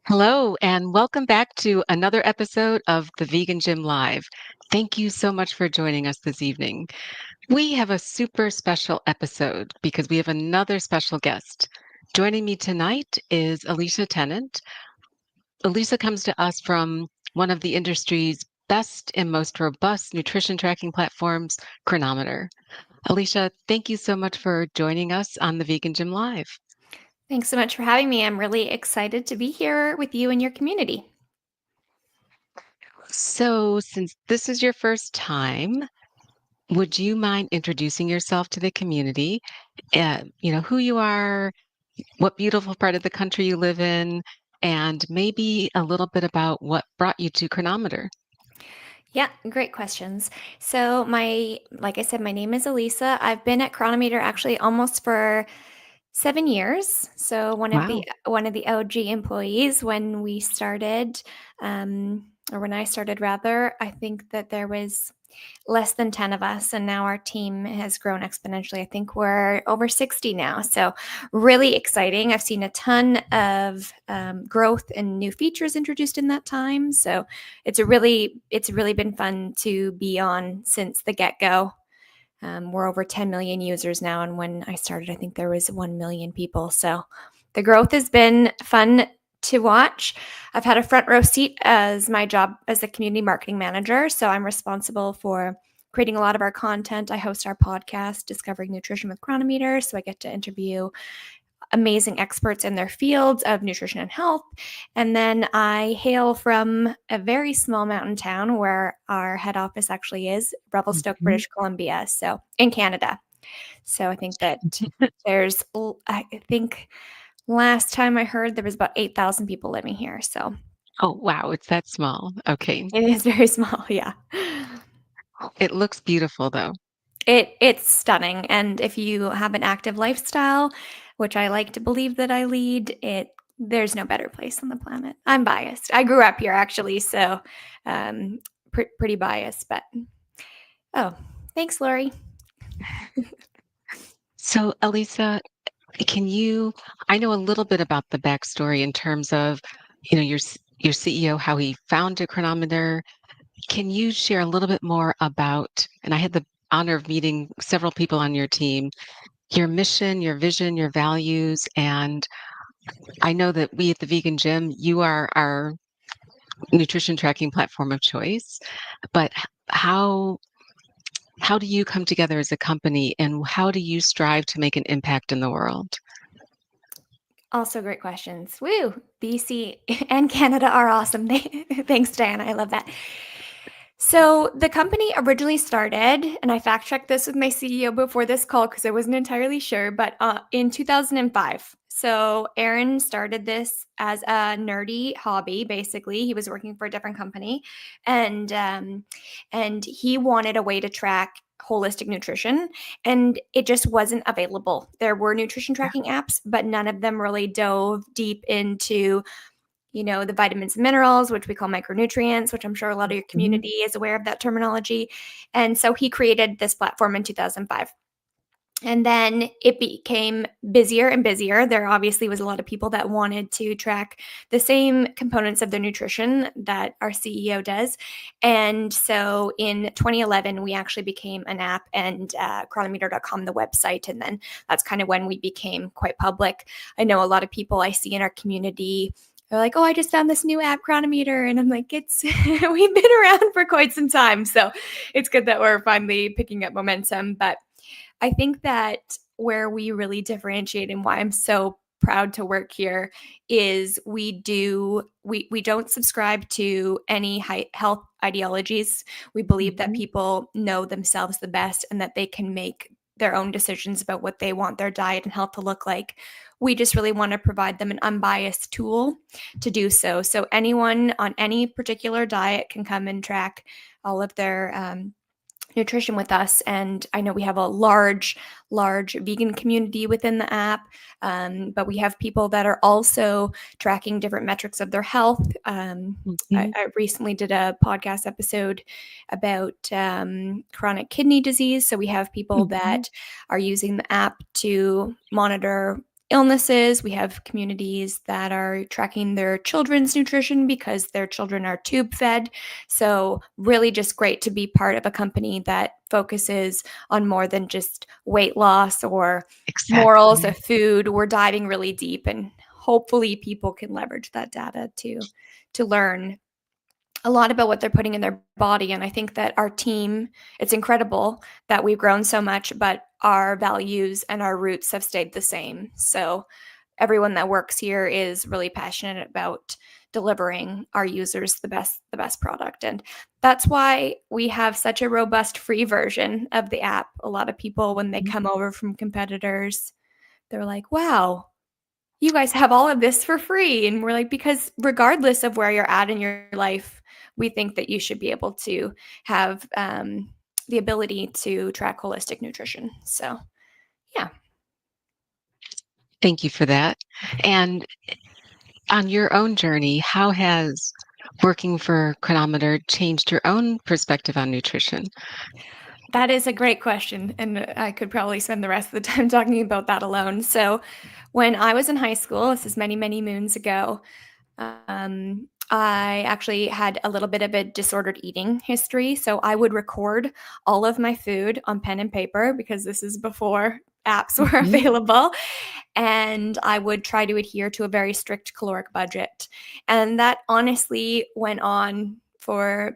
Hello, and welcome back to another episode of the Vegan Gym Live. Thank you so much for joining us this evening. We have a super special episode because we have another special guest. Joining me tonight is Eliisa Tennant. Eliisa comes to us from one of the industry's best and most robust nutrition tracking platforms, Cronometer. Eliisa, thank you so much for joining us on the Vegan Gym Live. Thanks so much for having me. I'm really excited to be here with you and your community. So, since this is your first time, would you mind introducing yourself to the community? Who you are, what beautiful part of the country you live in, and maybe a little bit about what brought you to Chronometer. Yeah, great questions. So like I said, my name is Eliisa. I've been at Cronometer actually almost for 7 years. So Wow. one of the OG employees when we started, or when I started rather. I think that there was less than 10 of us, and now our team has grown exponentially. I think we're over 60 now. So really exciting. I've seen a ton of growth and new features introduced in that time. So it's really been fun to be on since the get-go. We're over 10 million users now, and when I started, I think there was 1 million people. So the growth has been fun to watch. I've had a front row seat as my job as a community marketing manager. So I'm responsible for creating a lot of our content. I host our podcast, Discovering Nutrition with Cronometer. So I get to interview amazing experts in their fields of nutrition and health. And then I hail from a very small mountain town where our head office actually is, Revelstoke, Mhm. British Columbia, so in Canada. So I think that I think last time I heard there was about 8,000 people living here. So Oh, wow, it's that small. Okay. it is very small. Yeah. It looks beautiful, though. It's stunning. And if you have an active lifestyle, which I like to believe that I lead, there's no better place on the planet. I'm biased. I grew up here actually, so um, pretty biased. But oh, thanks, Lori. So, Elisa, I know a little bit about the backstory in terms of, your CEO, how he founded Chronometer. Can you share a little bit more about, and I had the honor of meeting several people on your team, your mission, your vision, your values, and I know that we at the Vegan Gym, you are our nutrition tracking platform of choice, but how do you come together as a company and how do you strive to make an impact in the world? Also, great questions. Woo! BC and Canada are awesome. Thanks, Diana. I love that. So the company originally started, and I fact checked this with my CEO before this call because I wasn't entirely sure, but in 2005. So Aaron started this as a nerdy hobby. Basically, he was working for a different company, and and he wanted a way to track holistic nutrition, and it just wasn't available. There were nutrition Yeah. tracking apps, but none of them really dove deep into the vitamins and minerals, which we call micronutrients, which I'm sure a lot of your Mhm. community is aware of that terminology. And so he created this platform in 2005. And then it became busier and busier. There obviously was a lot of people that wanted to track the same components of their nutrition that our CEO does. And so in 2011, we actually became an app and chronometer.com, the website. And then that's kind of when we became quite public. I know a lot of people I see in our community, they're like, oh, I just found this new app, Cronometer. And I'm like, we've been around for quite some time. So it's good that we're finally picking up momentum. But I think that where we really differentiate and why I'm so proud to work here is we don't subscribe to any health ideologies. We believe that Mhm. people know themselves the best and that they can make their own decisions about what they want their diet and health to look like. We just really want to provide them an unbiased tool to do so. So anyone on any particular diet can come and track all of their nutrition with us. And I know we have a large vegan community within the app, but we have people that are also tracking different metrics of their health. Mhm. I recently did a podcast episode about chronic kidney disease. So we have people Mhm. that are using the app to monitor illnesses. We have communities that are tracking their children's nutrition because their children are tube fed. So, really, just great to be part of a company that focuses on more than just weight loss or morals Exactly. of food. We're diving really deep, and hopefully, people can leverage that data to learn a lot about what they're putting in their body. And I think that our team, it's incredible that we've grown so much, but our values and our roots have stayed the same. So everyone that works here is really passionate about delivering our users the best product. And that's why we have such a robust free version of the app. A lot of people, when they come over from competitors, they're like, wow, you guys have all of this for free. And we're like, because regardless of where you're at in your life, we think that you should be able to have the ability to track holistic nutrition. So, yeah. Thank you for that. And on your own journey, how has working for Cronometer changed your own perspective on nutrition? That is a great question. And I could probably spend the rest of the time talking about that alone. So, when I was in high school, this is many, many moons ago, I actually had a little bit of a disordered eating history. So I would record all of my food on pen and paper because this is before apps were Mhm. available. And I would try to adhere to a very strict caloric budget. And that honestly went on for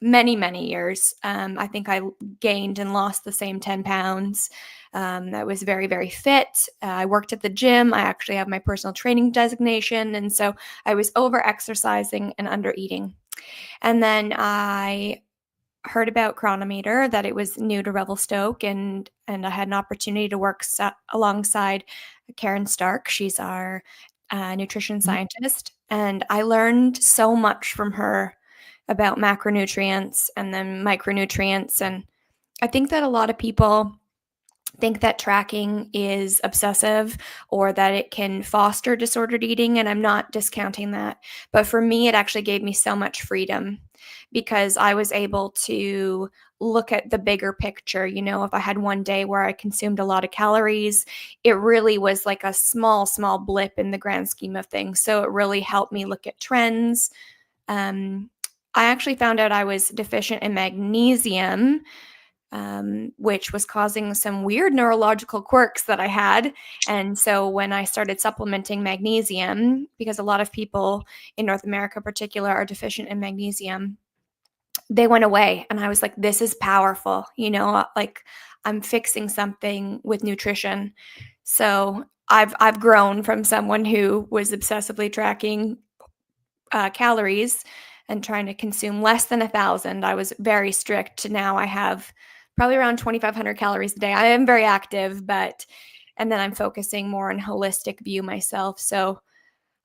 many, many years. I think I gained and lost the same 10 pounds. I was very, very fit. I worked at the gym. I actually have my personal training designation. And so I was over exercising and under eating. And then I heard about Cronometer, that it was new to Revelstoke, and I had an opportunity to work alongside Karen Stark. She's our nutrition scientist, and I learned so much from her about macronutrients and then micronutrients. And I think that a lot of people think that tracking is obsessive or that it can foster disordered eating, and I'm not discounting that. But for me, it actually gave me so much freedom because I was able to look at the bigger picture. If I had one day where I consumed a lot of calories, it really was like a small, small blip in the grand scheme of things. So it really helped me look at trends. Um, I actually found out I was deficient in magnesium, which was causing some weird neurological quirks that I had. And so when I started supplementing magnesium, because a lot of people in North America, in particular, are deficient in magnesium, they went away. And I was like, this is powerful. Like I'm fixing something with nutrition. So I've grown from someone who was obsessively tracking calories and trying to consume less than 1,000. I was very strict. To now I have probably around 2,500 calories a day. I am very active, and then I'm focusing more on holistic view myself. So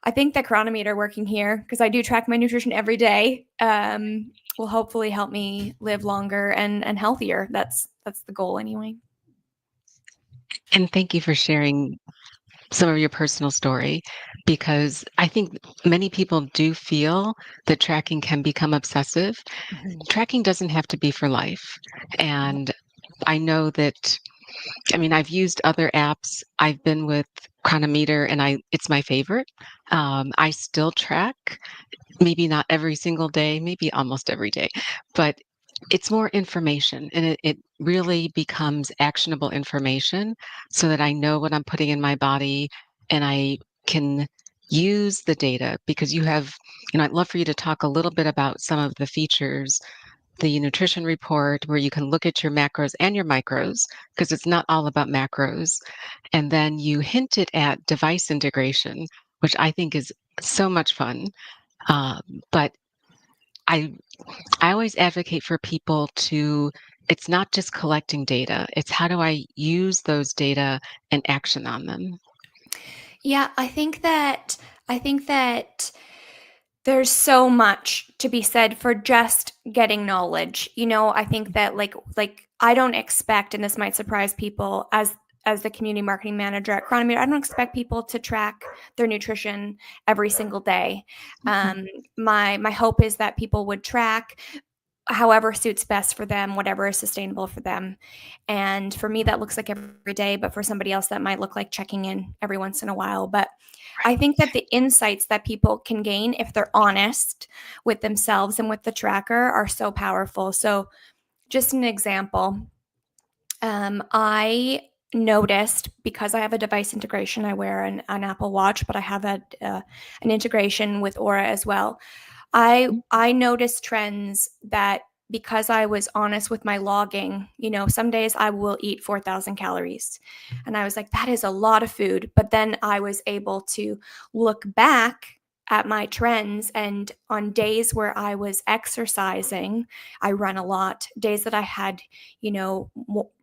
I think that Cronometer working here, because I do track my nutrition every day, will hopefully help me live longer and healthier. That's the goal anyway. And thank you for sharing some of your personal story because I think many people do feel that tracking can become obsessive. Mhm. Tracking doesn't have to be for life. And I know that, I mean, I've used other apps. I've been with Chronometer and it's my favorite. I still track, maybe not every single day, maybe almost every day, but it's more information and it really becomes actionable information so that I know what I'm putting in my body and I can use the data because I'd love for you to talk a little bit about some of the features, the nutrition report where you can look at your macros and your micros because it's not all about macros. And then you hinted at device integration, which I think is so much fun. Um, but I I always advocate for people to it's not just collecting data, it's how do I use those data and action on them. Yeah, I think that there's so much to be said for just getting knowledge. I think that like I don't expect, and this might surprise people, as the community marketing manager at Cronometer, I don't expect people to track their nutrition every single day. Mhm. My hope is that people would track however suits best for them, whatever is sustainable for them. And for me, that looks like every day, but for somebody else, that might look like checking in every once in a while. But I think that the insights that people can gain if they're honest with themselves and with the tracker are so powerful. So, just an example, I noticed, because I have a device integration, I wear an Apple Watch, but I have an integration with Aura as well. I noticed trends that, because I was honest with my logging, some days I will eat 4,000 calories. And I was like, that is a lot of food. But then I was able to look back at my trends, and on days where I was exercising, I run a lot, days that I had,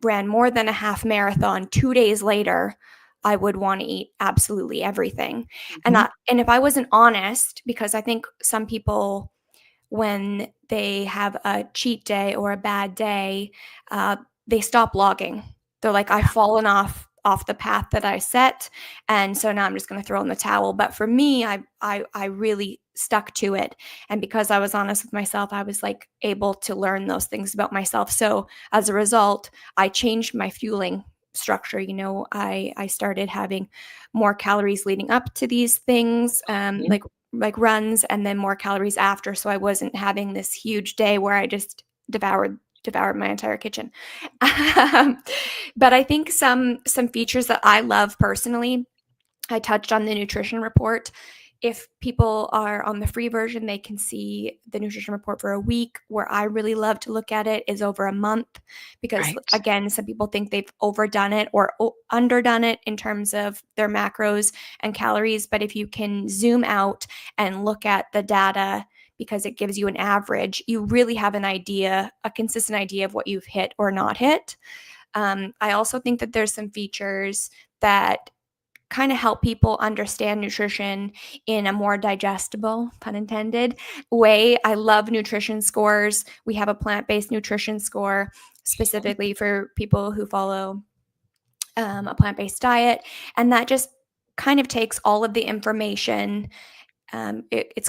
ran more than a half marathon, 2 days later, I would want to eat absolutely everything. And Mhm. and if I wasn't honest, because I think some people, when they have a cheat day or a bad day, they stop logging. They're like, I've fallen off the path that I set, and so now I'm just going to throw in the towel. But for me, I really stuck to it, and because I was honest with myself, I was like able to learn those things about myself. So as a result, I changed my fueling structure. I started having more calories leading up to these things, Mhm. like runs, and then more calories after, so I wasn't having this huge day where I just devoured my entire kitchen. um, but I think some features that I love personally, I touched on the nutrition report. If people are on the free version, they can see the nutrition report for a week. Where I really love to look at it is over a month, because, Right. again, some people think they've overdone it or underdone it in terms of their macros and calories. But if you can zoom out and look at the data, because it gives you an average, you really have an idea, a consistent idea of what you've hit or not hit. I also think that there's some features that kind of help people understand nutrition in a more digestible, pun intended, way. I love nutrition scores. We have a plant-based nutrition score specifically for people who follow a plant-based diet, and that just kind of takes all of the information. It's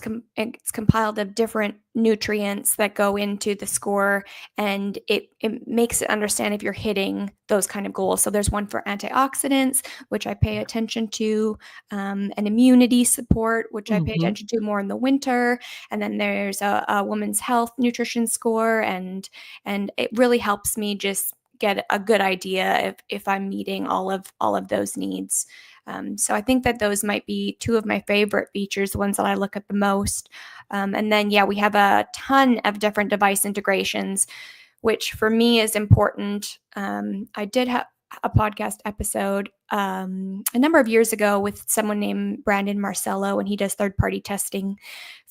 compiled of different nutrients that go into the score, and it makes it understand if you're hitting those kind of goals. So there's one for antioxidants, which I pay attention to, and immunity support, which I pay Mhm. attention to more in the winter. And then there's a women's health nutrition score, and it really helps me just get a good idea if I'm meeting all of those needs. So I think that those might be two of my favorite features, the ones that I look at the most. And then, yeah, we have a ton of different device integrations, which for me is important. I did have a podcast episode a number of years ago with someone named Brandon Marcello, and he does third-party testing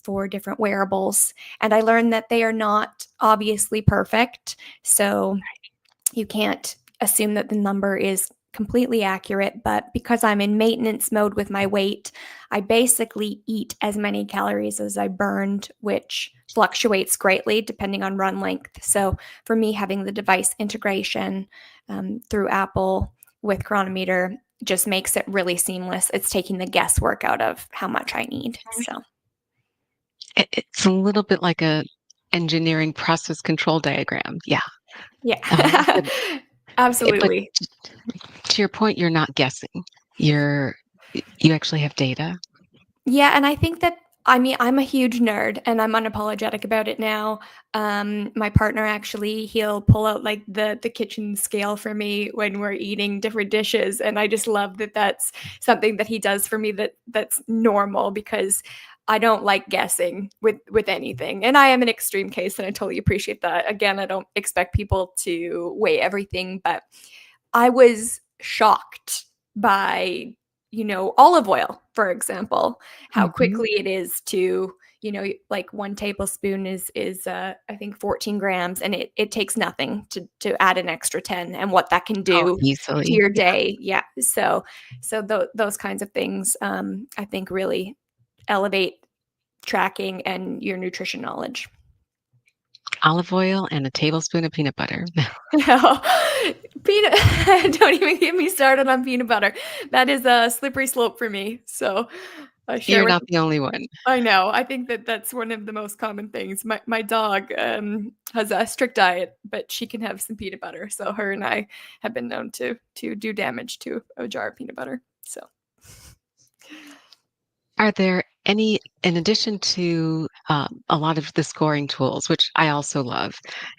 for different wearables. And I learned that they are not obviously perfect. So you can't assume that the number is completely accurate, but because I'm in maintenance mode with my weight, I basically eat as many calories as I burned, which fluctuates greatly depending on run length. So for me, having the device integration through Apple with Cronometer just makes it really seamless. It's taking the guesswork out of how much I need. So It's a little bit like a engineering process control diagram. Yeah. yeah, But but absolutely. to your point, you're not guessing. You're you actually have data. Yeah, and I think that, I mean, I'm a huge nerd and I'm unapologetic about it now. My partner, actually, he'll pull out like the kitchen scale for me when we're eating different dishes, and I just love that that's something that he does for me, that's normal, because I don't like guessing with anything. And I am an extreme case, and I totally appreciate that. Again, I don't expect people to weigh everything, but I was shocked by, olive oil, for example, how Mhm. quickly it is to, like 1 tablespoon is I think 14 grams, and it takes nothing to add an extra 10, and what that can Oh, do to easily. your Yeah. day. Yeah. So those kinds of things, I think, really elevate tracking and your nutrition knowledge. Olive oil and a tablespoon of peanut butter. No. Peanut don't even get me started on peanut butter. That is a slippery slope for me. So, I share You're with not the only one. I know. I think that that's one of the most common things. My dog has a strict diet, but she can have some peanut butter. So her and I have been known to do damage to a jar of peanut butter. So Are there any, in addition to a lot of the scoring tools, which I also love,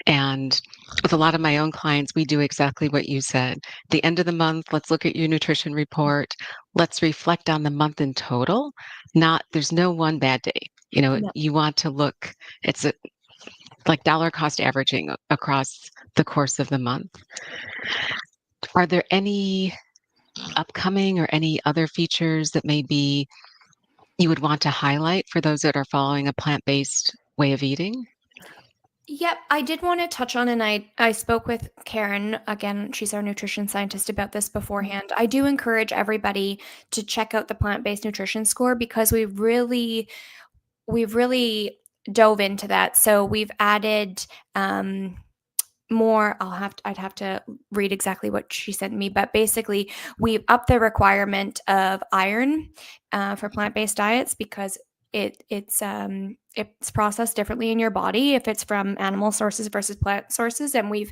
and with a lot of my own clients, we do exactly what you said. The end of the month, let's look at your nutrition report. Let's reflect on the month in total. Not, there's no one bad day. no. You want to look, it's like dollar cost averaging across the course of the month. Are there any upcoming or any other features that maybe you would want to highlight for those that are following a plant-based way of eating? Yep, I did want to touch on, and I spoke with Karen again. She's our nutrition scientist about this beforehand. I do encourage everybody to check out the plant-based nutrition score because we've really dove into that. So we've added more. I'd have to read exactly what she sent me, but basically we've upped the requirement of iron for plant-based diets because it's processed differently in your body if it's from animal sources versus plant sources, and we've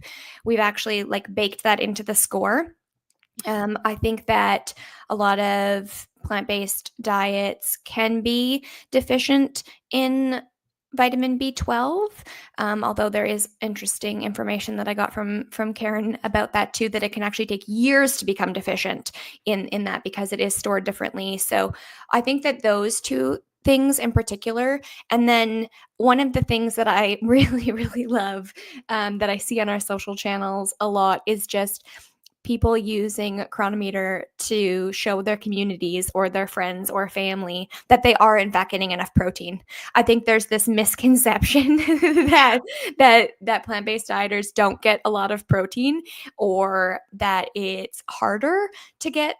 actually like baked that into the score. I think that a lot of plant-based diets can be deficient in vitamin B12, although there is interesting information that I got from Karen about that too, that it can actually take years to become deficient in that because it is stored differently. So I think that those two things in particular, and then one of the things that I really, really love that I see on our social channels a lot is just people using Cronometer to show their communities or their friends or family that they are in fact getting enough protein. I think there's this misconception that plant-based dieters don't get a lot of protein or that it's harder to get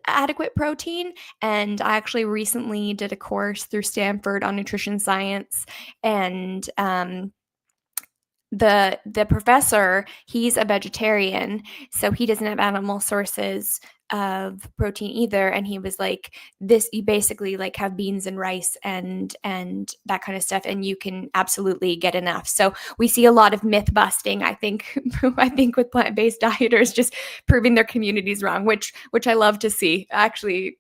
adequate protein. And I actually recently did a course through Stanford on nutrition science, and the professor, he's a vegetarian, so he doesn't have animal sources of protein either, and he was like, this, you basically like have beans and rice and that kind of stuff, and you can absolutely get enough. So we see a lot of myth busting, I think. I think with plant-based dieters just proving their communities wrong, which I love to see. Actually,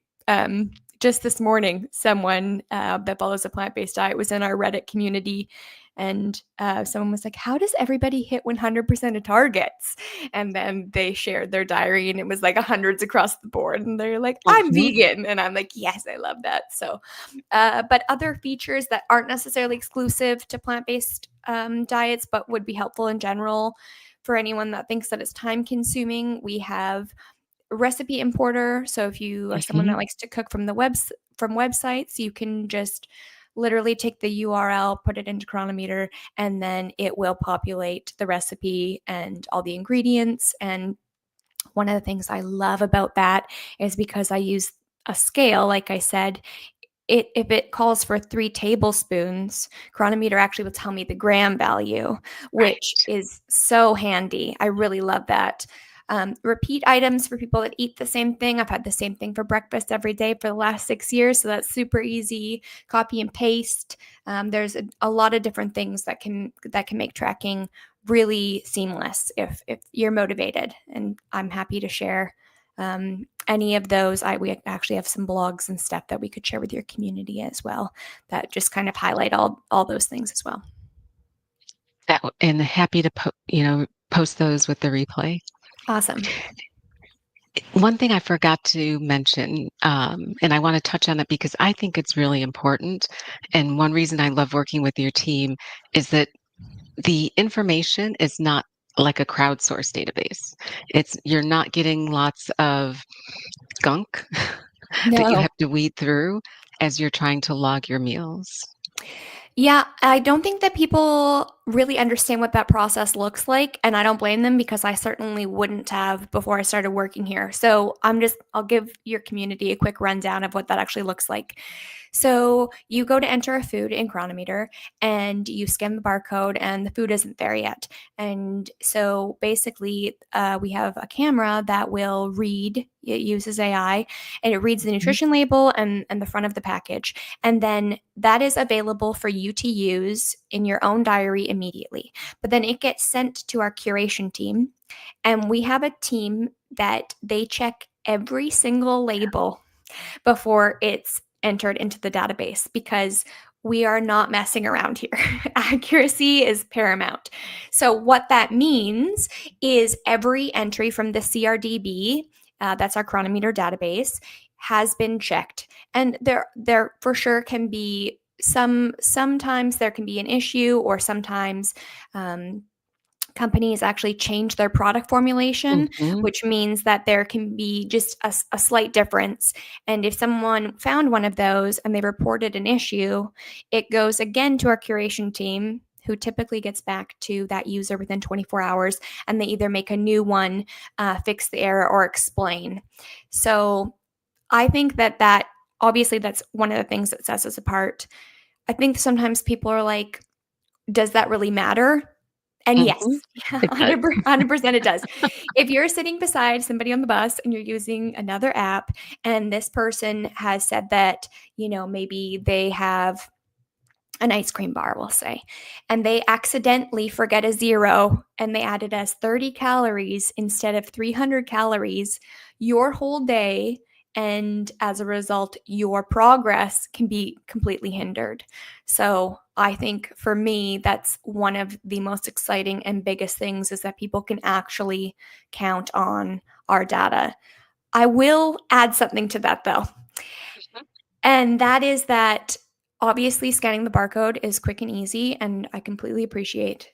just this morning, someone that follows a plant-based diet was in our Reddit community, and someone was like, how does everybody hit 100% of targets? And then they shared their diary, and it was like hundreds across the board, and they're like, I'm Mhm. vegan, and I'm like, yes, I love that. So but other features that aren't necessarily exclusive to plant-based diets but would be helpful in general for anyone that thinks that it's time consuming, we have recipe importer. So if you are someone that Mhm. likes to cook from from websites, you can just literally take the URL, put it into Cronometer, and then it will populate the recipe and all the ingredients. And one of the things I love about that is because I use a scale, like I said, if it calls for 3 tablespoons, Cronometer actually will tell me the gram value, which Right. is so handy. I really love that. Repeat items for people that eat the same thing. I've had the same thing for breakfast every day for the last 6 years, so that's super easy. Copy and paste. There's a lot of different things that can make tracking really seamless if you're motivated, and I'm happy to share any of those. We actually have some blogs and stuff that we could share with your community as well that just kind of highlight all those things as well. And happy to post those with the replay. Awesome. One thing I forgot to mention, and I want to touch on it because I think it's really important. And one reason I love working with your team is that the information is not like a crowdsourced database. You're not getting lots of gunk that you No. have to weed through as you're trying to log your meals. Yeah, I don't think that people really understand what that process looks like, and I don't blame them because I certainly wouldn't have before I started working here. So I'll give your community a quick rundown of what that actually looks like. So you go to enter a food in Cronometer and you scan the barcode, and the food isn't there yet. And so basically, we have a camera that will read, it uses AI, and it reads the Mhm. nutrition label and the front of the package. And then that is available for you to use in your own diary immediately. But then it gets sent to our curation team, and we have a team that they check every single label before it's entered into the database because we are not messing around here. Accuracy is paramount. So, what that means is every entry from the CRDB, that's our Cronometer database, has been checked. And there for sure can be sometimes there can be an issue, or sometimes companies actually change their product formulation, Mhm. which means that there can be just a slight difference. And if someone found one of those and they reported an issue, it goes again to our curation team, who typically gets back to that user within 24 hours, and they either make a new one, fix the error, or explain. So I think that obviously that's one of the things that sets us apart. I think sometimes people are like, does that really matter? And yes, Mhm. It does. 100% it does. If you're sitting beside somebody on the bus and you're using another app, and this person has said that, maybe they have an ice cream bar, we'll say, and they accidentally forget a zero and they added as 30 calories instead of 300 calories, your whole day, and as a result, your progress can be completely hindered. So I think for me, that's one of the most exciting and biggest things, is that people can actually count on our data. I will add something to that though. And that is that obviously scanning the barcode is quick and easy, and I completely appreciate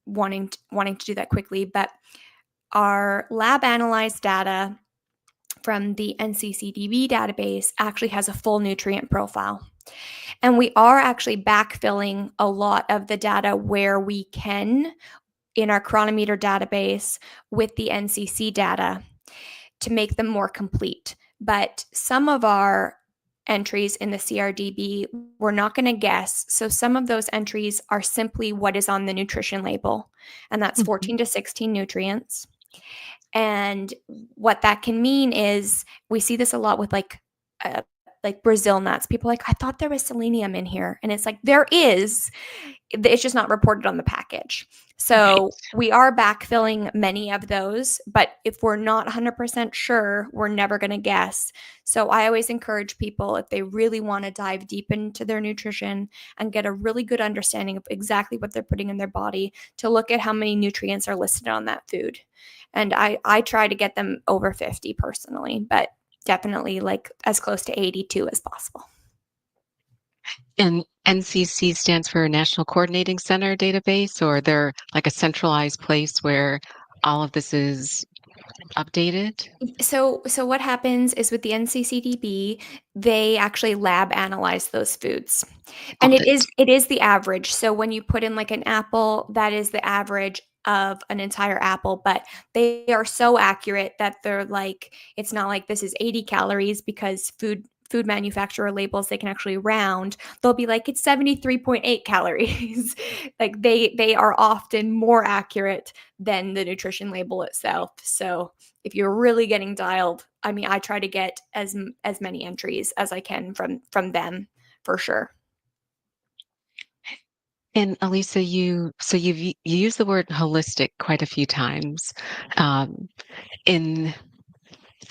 wanting to do that quickly, but our lab analyzed data from the NCCDB database actually has a full nutrient profile. And we are actually backfilling a lot of the data where we can in our Cronometer database with the NCC data to make them more complete. But some of our entries in the CRDB, we're not going to guess. So some of those entries are simply what is on the nutrition label, and that's Mhm. 14 to 16 nutrients. And what that can mean is we see this a lot with like Brazil nuts. People are like, I thought there was selenium in here. And it's like, there is, it's just not reported on the package. Right. So we are backfilling many of those, but if we're not 100% sure, we're never going to guess. So I always encourage people, if they really want to dive deep into their nutrition and get a really good understanding of exactly what they're putting in their body, to look at how many nutrients are listed on that food. And I try to get them over 50 personally, but definitely like as close to 82 as possible. And NCC stands for National Coordinating Center database, or they're like a centralized place where all of this is updated? So what happens is with the NCCDB, they actually lab analyze those foods. And Got it it. is it is the average. So when you put in like an apple, that is the average of an entire apple, but they are so accurate that they're like, it's not like this is 80 calories, because food manufacturer labels, they can actually round. They'll be like, it's 73.8 calories. Like they are often more accurate than the nutrition label itself. So if you're really getting dialed, I mean, I try to get as many entries as I can from them for sure. And Elisa, you use the word holistic quite a few times. Um, in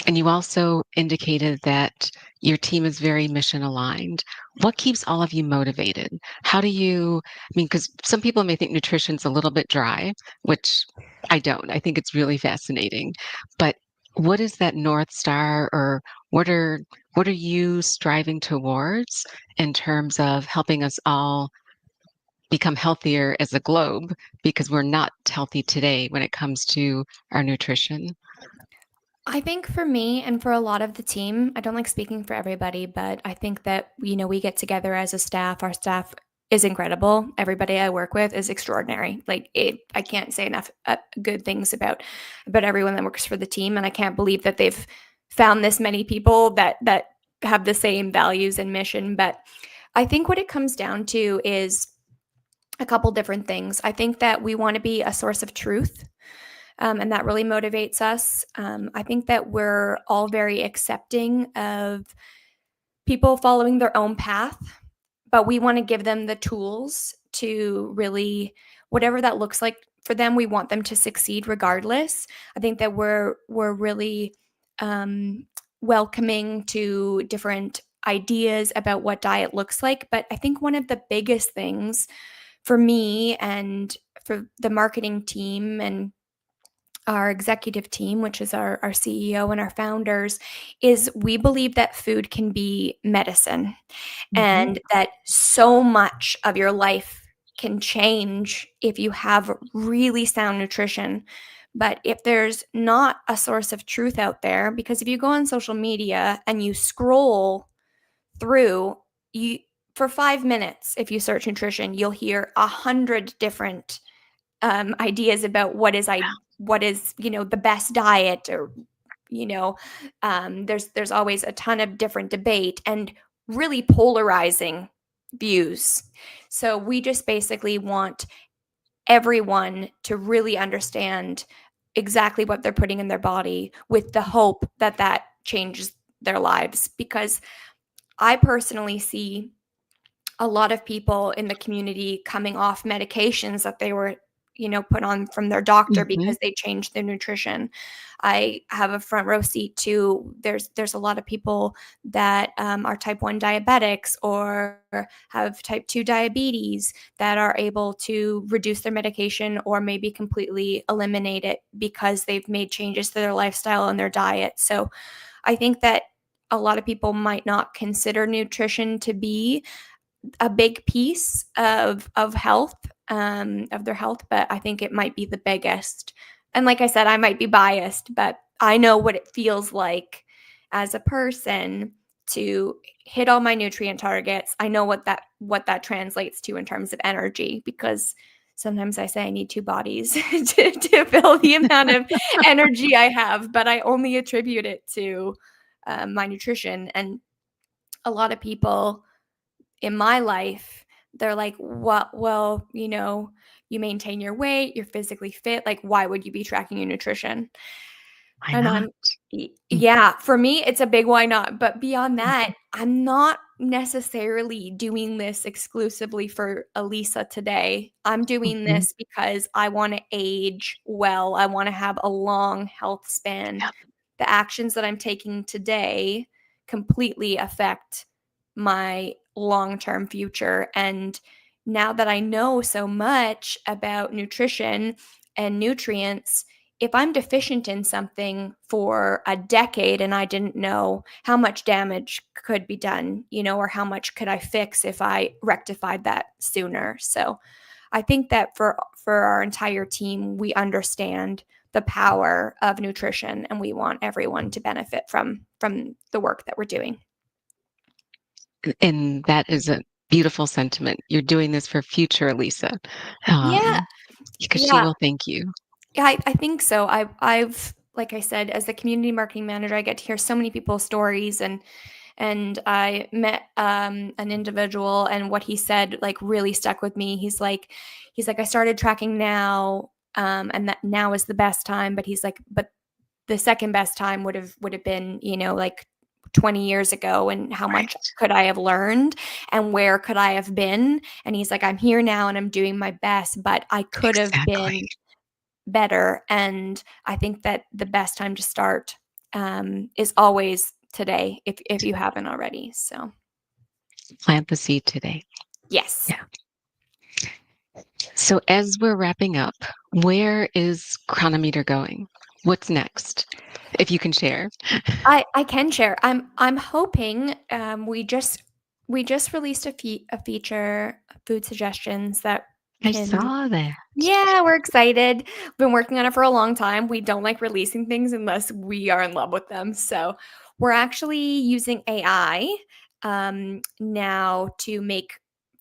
And you also indicated that your team is very mission aligned. What keeps all of you motivated? How do you, I mean, because some people may think nutrition's a little bit dry, which I don't. I think it's really fascinating. But what is that North Star, or what are what are you striving towards in terms of helping us all become healthier as a globe, because we're not healthy today when it comes to our nutrition? I think for me and for a lot of the team, I don't like speaking for everybody, but I think that, we get together as a staff. Our staff is incredible. Everybody I work with is extraordinary. Like I can't say enough good things about everyone that works for the team, and I can't believe that they've found this many people that have the same values and mission. But I think what it comes down to is a couple different things. I think that we want to be a source of truth, and that really motivates us. I think that we're all very accepting of people following their own path, but we want to give them the tools to really, whatever that looks like for them, we want them to succeed regardless. I think that we're really um, welcoming to different ideas about what diet looks like. But I think one of the biggest things for me and for the marketing team and our executive team, which is our CEO and our founders, is we believe that food can be medicine Mhm. and that so much of your life can change if you have really sound nutrition. But if there's not a source of truth out there, because if you go on social media and you scroll through, you for 5 minutes, if you search nutrition, you'll hear 100 different ideas about what is the best diet, or there's always a ton of different debate and really polarizing views. So we just basically want everyone to really understand exactly what they're putting in their body, with the hope that that changes their lives. Because I personally see a lot of people in the community coming off medications that they were put on from their doctor Mhm. because they changed their nutrition. I have a front row seat to, there's a lot of people that are type 1 diabetics or have type 2 diabetes that are able to reduce their medication or maybe completely eliminate it because they've made changes to their lifestyle and their diet. So I think that a lot of people might not consider nutrition to be a big piece of health, of their health, but I think it might be the biggest. And like I said, I might be biased, but I know what it feels like as a person to hit all my nutrient targets. I know what that translates to in terms of energy, because sometimes I say I need two bodies to fill the amount of energy I have, but I only attribute it to my nutrition. And a lot of people in my life, they're like, "What? Well, you maintain your weight, you're physically fit. Like, why would you be tracking your nutrition?" Why And not? Mm, yeah, for me, it's a big why not. But beyond that, mhm. I'm not necessarily doing this exclusively for Elisa today. I'm doing Mhm. this because I want to age well. I want to have a long health span. Yep. The actions that I'm taking today completely affect my long-term future. And now that I know so much about nutrition and nutrients, if I'm deficient in something for a decade and I didn't know, how much damage could be done, or how much could I fix if I rectified that sooner. So I think that for our entire team, we understand the power of nutrition and we want everyone to benefit from the work that we're doing. And that is a beautiful sentiment. You're doing this for future Lisa, Yeah, because she yeah. will thank you. Yeah, I think so. I've like I said, as the community marketing manager, I get to hear so many people's stories, and I met an individual, and what he said like really stuck with me. He's like I started tracking now, and that now is the best time. But he's like, but the second best time would have been like 20 years ago, and how much Right. could I have learned and where could I have been? And he's like, I'm here now and I'm doing my best, but I could have Exactly. been better. And I think that the best time to start is always today, if you haven't already. So Plant the seed today. yes, Yeah. So as we're wrapping up, where is Chronometer going? What's next? If you can share. I can share. I'm hoping we just released a feature, food suggestions that I can. saw that. Yeah, we're excited. Been working on it for a long time. We don't like releasing things unless we are in love with them. So we're actually using AI now to make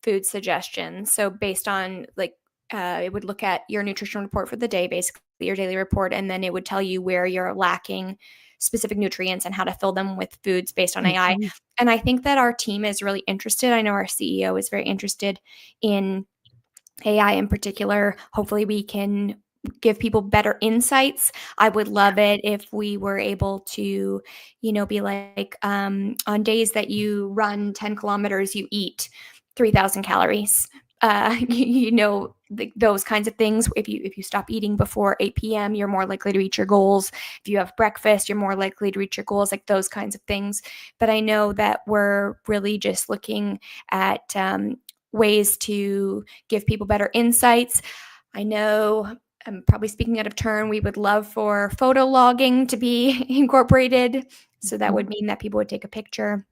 food suggestions. So based on like it would look at your nutrition report for the day, basically your daily report, and then it would tell you where you're lacking specific nutrients and how to fill them with foods based on AI. Mhm. And I think that our team is really interested. I know our CEO is very interested in AI in particular. Hopefully, we can give people better insights. I would love it if we were able to, be like, on days that you run 10 kilometers, you eat 3,000 calories. Those kinds of things. If you stop eating before 8 p.m., you're more likely to reach your goals. If you have breakfast, you're more likely to reach your goals, like those kinds of things. But I know that we're really just looking at ways to give people better insights. I know I'm probably speaking out of turn. We would love for photo logging to be incorporated. So that Mhm. would mean that people would take a picture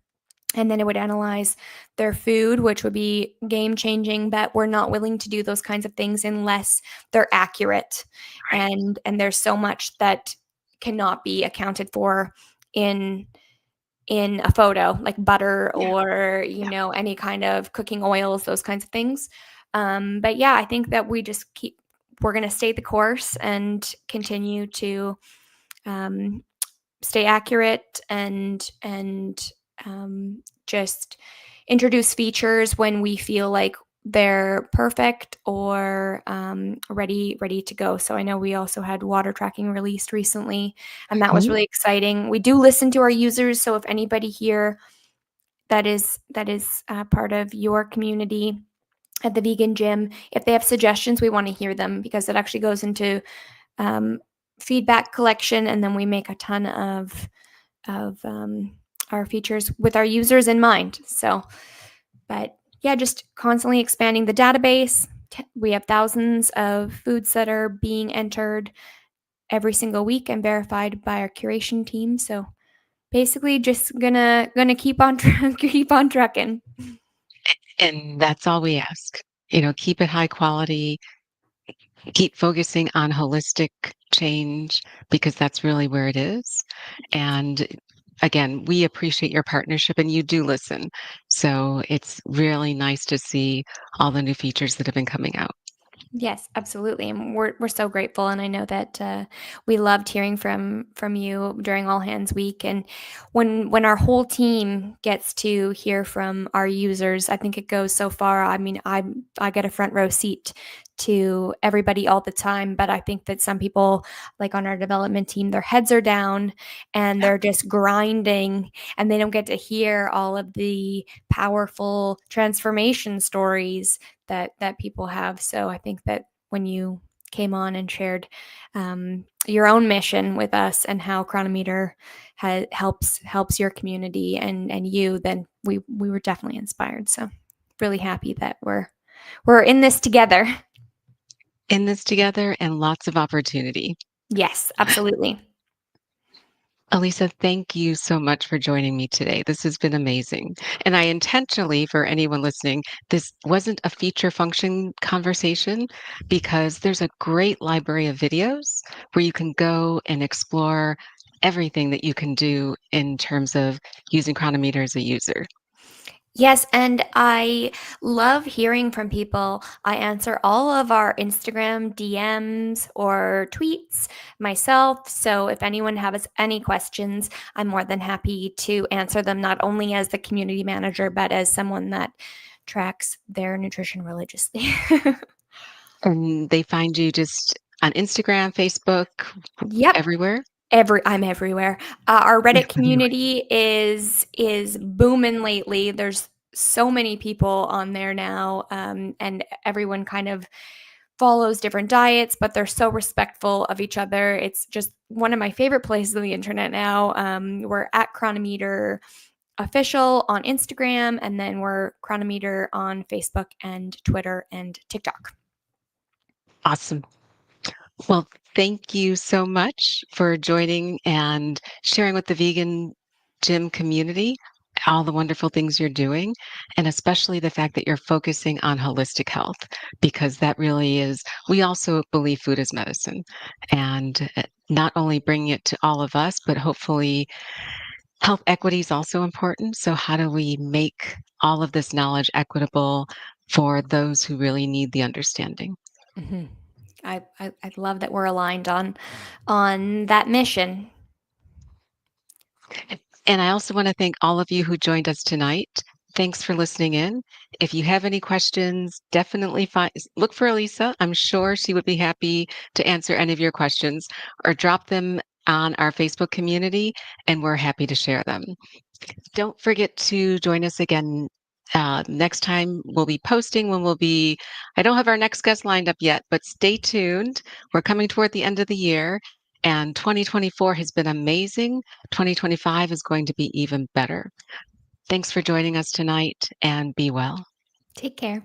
and then it would analyze their food, which would be game changing. But we're not willing to do those kinds of things unless they're accurate. Right. And there's so much that cannot be accounted for in a photo, like butter Yeah. or, Yeah. any kind of cooking oils, those kinds of things. But yeah, I think that we're going to stay the course and continue to um, stay accurate and just introduce features when we feel like they're perfect or ready to go. So I know we also had water tracking released recently, and that was Mhm. really exciting. We do listen to our users, so if anybody here that is part of your community at the vegan gym, if they have suggestions, we want to hear them because it actually goes into um, feedback collection, and then we make a ton of our features with our users in mind. So, but yeah, just constantly expanding the database. We have thousands of foods that are being entered every single week and verified by our curation team. So basically, just gonna keep on keep on trucking. And that's all we ask. Keep it high quality, keep focusing on holistic change because that's really where it is. And again, we appreciate your partnership and you do listen. So it's really nice to see all the new features that have been coming out. Yes, absolutely, and we're so grateful. And I know that we loved hearing from you during All Hands Week, and when our whole team gets to hear from our users, I think it goes so far. I mean, I get a front row seat to everybody all the time, but I think that some people, like on our development team, their heads are down and Yeah. they're just grinding, and they don't get to hear all of the powerful transformation stories that people have. So I think that when you came on and shared your own mission with us and how Cronometer helps your community and you, then we were definitely inspired. So really happy that we're in this together. In this together and lots of opportunity. Yes, absolutely. Elisa, thank you so much for joining me today. This has been amazing. And I intentionally, for anyone listening, this wasn't a feature function conversation because there's a great library of videos where you can go and explore everything that you can do in terms of using Chronometer as a user. Yes, and I love hearing from people. I answer all of our Instagram DMs or tweets myself. So if anyone has any questions, I'm more than happy to answer them, not only as the community manager, but as someone that tracks their nutrition religiously. And they find you just on Instagram, Facebook, Yep. everywhere. I'm everywhere. Our Reddit Everywhere. community is booming lately. There's so many people on there now, and everyone kind of follows different diets, but they're so respectful of each other. It's just one of my favorite places on the internet now. We're at Cronometer official on Instagram, and then we're Cronometer on Facebook and Twitter and TikTok. Awesome. Well, thank you so much for joining and sharing with the vegan gym community all the wonderful things you're doing, and especially the fact that you're focusing on holistic health, because that really is, we also believe food is medicine. And not only bringing it to all of us, but hopefully health equity is also important. So, how do we make all of this knowledge equitable for those who really need the understanding. Mhm. I love that we're aligned on that mission. And I also want to thank all of you who joined us tonight. Thanks for listening in. If you have any questions, definitely look for Eliisa. I'm sure she would be happy to answer any of your questions, or drop them on our Facebook community, and we're happy to share them. Don't forget to join us again. Next time we'll be posting when I don't have our next guest lined up yet, but stay tuned. We're coming toward the end of the year, and 2024 has been amazing. 2025 is going to be even better. Thanks for joining us tonight, and be well. Take care.